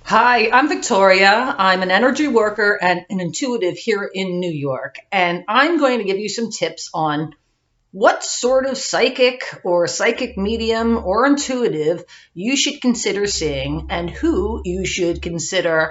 Hi, I'm Victoria. I'm an energy worker and an intuitive here in New York, and I'm going to give you some tips on what sort of psychic or psychic medium or intuitive you should consider seeing and who you should consider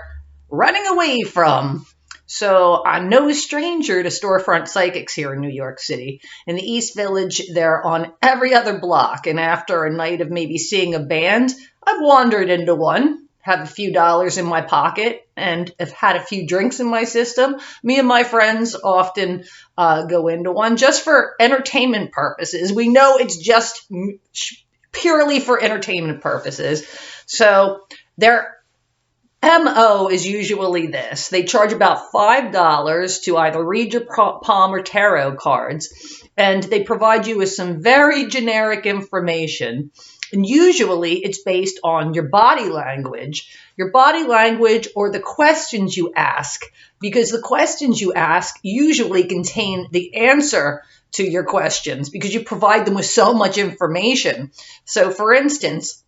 running away from. So, I'm no stranger to storefront psychics here in New York City. In the East Village, they're on every other block, and after a night of maybe seeing a band, I've wandered into one, have a few dollars in my pocket, and have had a few drinks in my system. Me and my friends often go into one just for entertainment purposes. We know it's just purely for entertainment purposes. So their MO is usually this. They charge about $5 to either read your palm or tarot cards, and they provide you with some very generic information. And usually it's based on your body language or the questions you ask, because the questions you ask usually contain the answer to your questions because you provide them with so much information. So, for instance,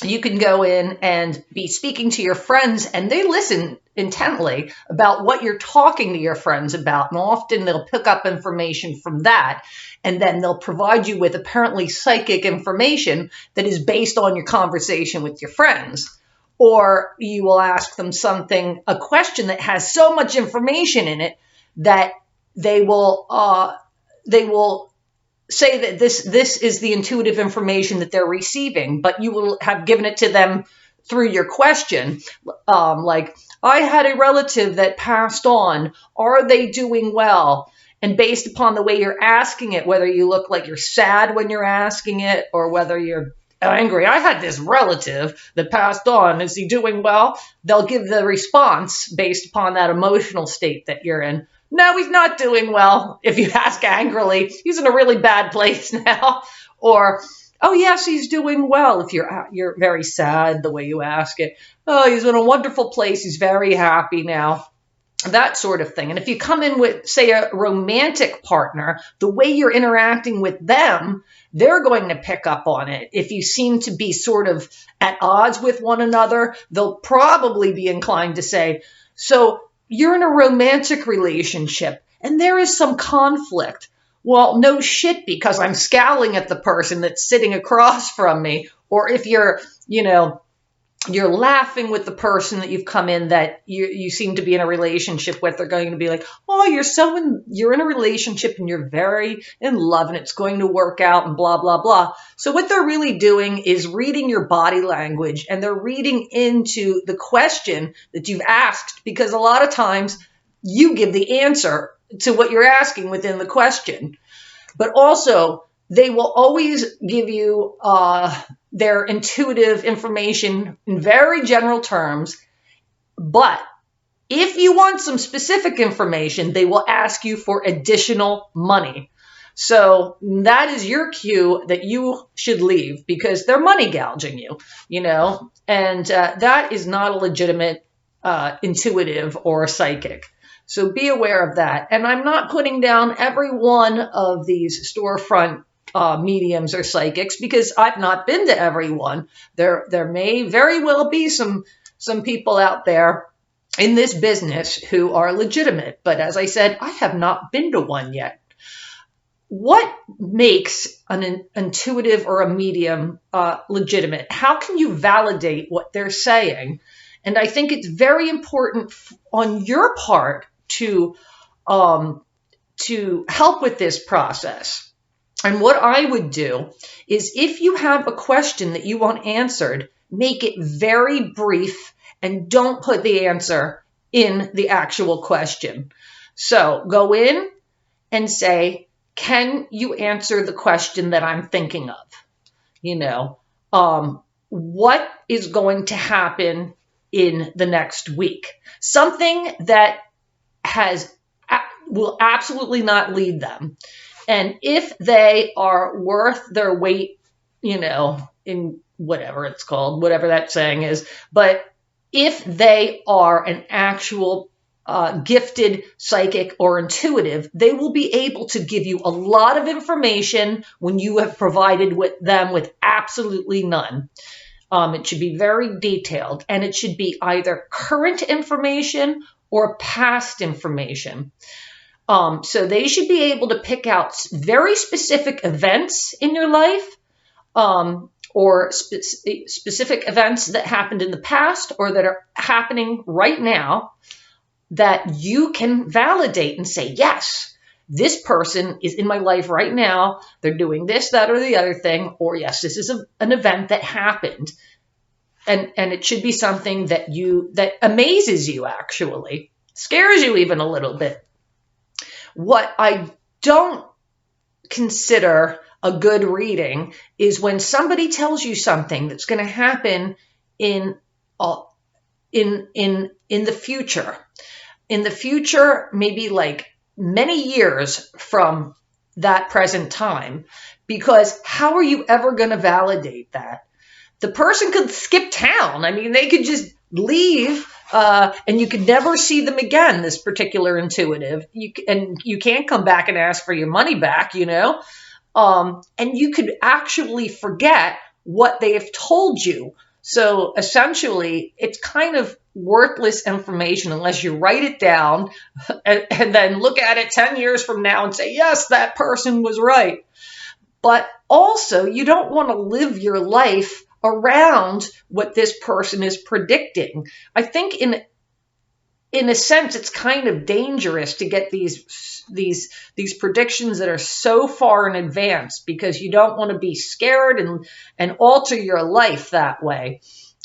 you can go in and be speaking to your friends and they listen intently about what you're talking to your friends about. And often they'll pick up information from that. And then they'll provide you with apparently psychic information that is based on your conversation with your friends. Or you will ask them a question that has so much information in it that they will say that this is the intuitive information that they're receiving, but you will have given it to them through your question. Like, I had a relative that passed on. Are they doing well? And based upon the way you're asking it, whether you look like you're sad when you're asking it or whether you're angry, I had this relative that passed on. Is he doing well? They'll give the response based upon that emotional state that you're in. No, he's not doing well. If you ask angrily, he's in a really bad place now. Or, oh yes, he's doing well. If you're very sad the way you ask it. Oh, he's in a wonderful place. He's very happy now. That sort of thing. And if you come in with, say, a romantic partner, the way you're interacting with them, they're going to pick up on it. If you seem to be sort of at odds with one another, they'll probably be inclined to say, so you're in a romantic relationship and there is some conflict. Well, no shit, because I'm scowling at the person that's sitting across from me. Or if you're laughing with the person that you've come in that you seem to be in a relationship with, they're going to be like, oh, you're in a relationship and you're very in love and it's going to work out and blah, blah, blah. So what they're really doing is reading your body language, and they're reading into the question that you've asked, because a lot of times you give the answer to what you're asking within the question. But also, they will always give you their intuitive information in very general terms. But if you want some specific information, they will ask you for additional money. So that is your cue that you should leave, because they're money gouging you, and that is not a legitimate intuitive or psychic. So be aware of that. And I'm not putting down every one of these storefront mediums or psychics, because I've not been to every one. There may very well be some people out there in this business who are legitimate. But as I said, I have not been to one yet. What makes an intuitive or a medium legitimate? How can you validate what they're saying? And I think it's very important on your part to help with this process. And what I would do is, if you have a question that you want answered, make it very brief and don't put the answer in the actual question. So go in and say, can you answer the question that I'm thinking of? What is going to happen in the next week? Something that will absolutely not lead them. And if they are worth their weight, in whatever it's called, whatever that saying is, but if they are an actual gifted psychic or intuitive, they will be able to give you a lot of information when you have provided them with absolutely none. It should be very detailed, and it should be either current information or past information. So they should be able to pick out very specific events in your life, or specific events that happened in the past or that are happening right now that you can validate and say, yes, this person is in my life right now. They're doing this, that, or the other thing. Or yes, this is an event that happened. And it should be something that amazes you, actually, scares you even a little bit. What I don't consider a good reading is when somebody tells you something that's going to happen in the future. In the future, maybe like many years from that present time, because how are you ever going to validate that? The person could skip town. I mean, they could just leave, and you could never see them again, this particular intuitive. And you can't come back and ask for your money back, you know? And you could actually forget what they have told you. So essentially, it's kind of worthless information unless you write it down and then look at it 10 years from now and say, yes, that person was right. But also, you don't want to live your life around what this person is predicting. I think in a sense, it's kind of dangerous to get these predictions that are so far in advance, because you don't want to be scared and alter your life that way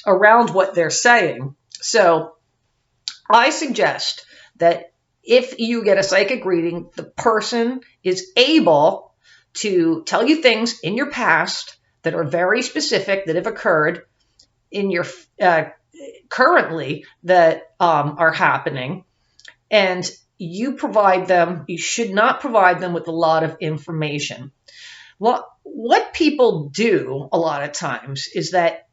around what they're saying. So I suggest that if you get a psychic reading, the person is able to tell you things in your past that are very specific, that have occurred in your currently, that are happening, and you provide them. You should not provide them with a lot of information. Well, what people do a lot of times is that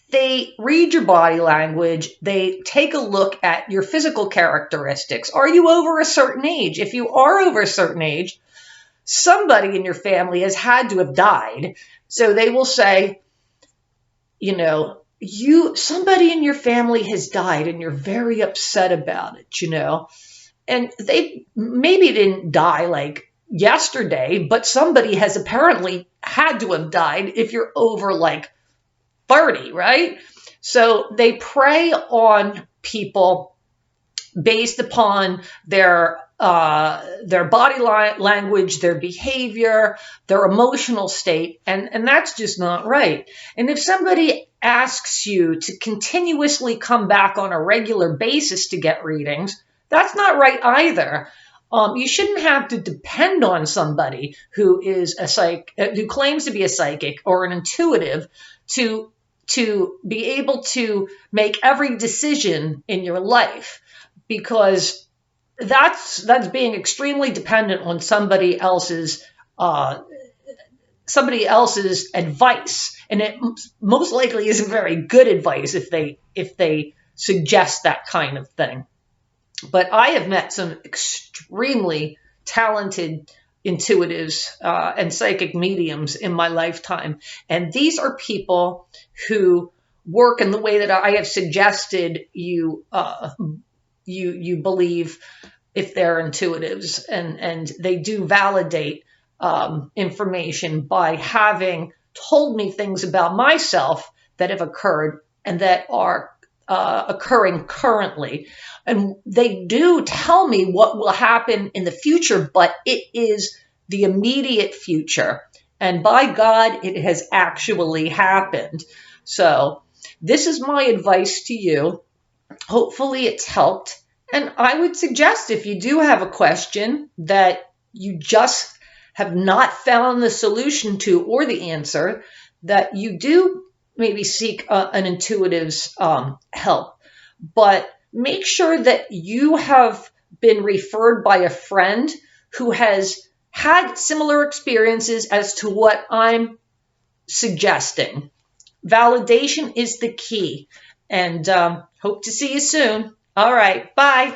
they read your body language. They take a look at your physical characteristics. Are you over a certain age? If you are over a certain age, somebody in your family has had to have died. So they will say, you know, somebody in your family has died and you're very upset about it, you know, and they maybe didn't die like yesterday, but somebody has apparently had to have died if you're over like 30, right? So they prey on people based upon their body language, their behavior, their emotional state, and that's just not right. And if somebody asks you to continuously come back on a regular basis to get readings, that's not right either. You shouldn't have to depend on somebody who is who claims to be a psychic or an intuitive to be able to make every decision in your life, because that's being extremely dependent on somebody else's advice, and it most likely isn't very good advice if they suggest that kind of thing. But I have met some extremely talented intuitives and psychic mediums in my lifetime, and these are people who work in the way that I have suggested you believe if they're intuitives, and they do validate information by having told me things about myself that have occurred and that are occurring currently. And they do tell me what will happen in the future, but it is the immediate future. And by God, it has actually happened. So this is my advice to you. Hopefully it's helped. And I would suggest, if you do have a question that you just have not found the solution to or the answer, that you do maybe seek an intuitive's help. But make sure that you have been referred by a friend who has had similar experiences as to what I'm suggesting. Validation is the key. And hope to see you soon. All right. Bye.